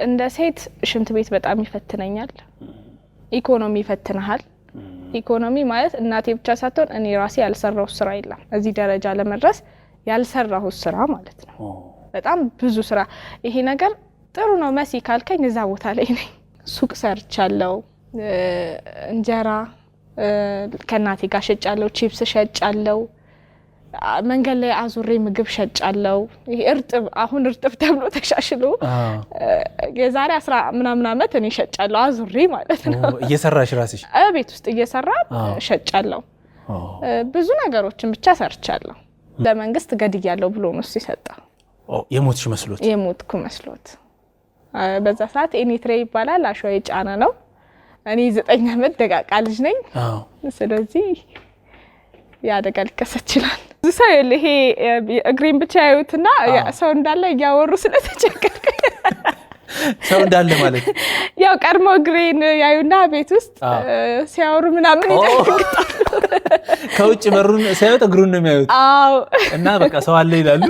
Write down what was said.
እንደ ሴት ሽንት ቤት በጣም ይፈትነኛል ኢኮኖሚ ይፈትነሃል ኢኮኖሚ ማለት እናቴ ብቻ ሳትሆን እኔ ራሴ ያልሰራው ስራ የለም እዚህ ደረጃ ለመድረስ ያልሰራው ስራ ማለት ነው በጣም ብዙ ስራ ይሄ ነገር ጥሩ ነው መሲ ካልከኝ እዛ ቦታ ላይ ነኝ ሱቅ ሰርቻለሁ እንጀራ ከናቴ ጋር ሸጫለሁ ቺፕስ ሸጫለሁ መንገድ ላይ አዙሬ ምግብ ሸጫለሁ ይሄ እርጥብ አሁን እርጥብ ተብሎ ተሻሽሎ የዛሬ 10 ምናምን አመት እኔ ሸጫለሁ አዙሬ ማለት ነው እየሰራሽ ራስሽ ቤት ውስጥ እየሰራ ሸጫለሁ ብዙ ነገሮችን ብቻ ሰርቻለሁ ለመንግስት ገድያለሁ ብሎ ነው ሲሰጣው የሞትሽ መስሎት የሞትኩ መስሎት በዛ ሰዓት ኤኒትሬ ይባላል አሽዋይ ጫና ነው እኔ 9 አመት ደቃቃ ልጅ ነኝ ስለዚህ ያደጋል ከሰችላል ሰው ይሄ እግሪን ብቻ ያዩትና ሰው እንዳለ ያወሩ ስለተቸገርኩ ሰው እንዳለ ማለት ያው ቀርሞ እግሪን ያዩና ቤት ውስጥ ሲያወሩ ምናምን ይደርጋሉ ከውጭ በሩን ሳይወጥ እግሩን ነው የሚያዩት አዎ እና በቃ ሰው አለ ይላሉ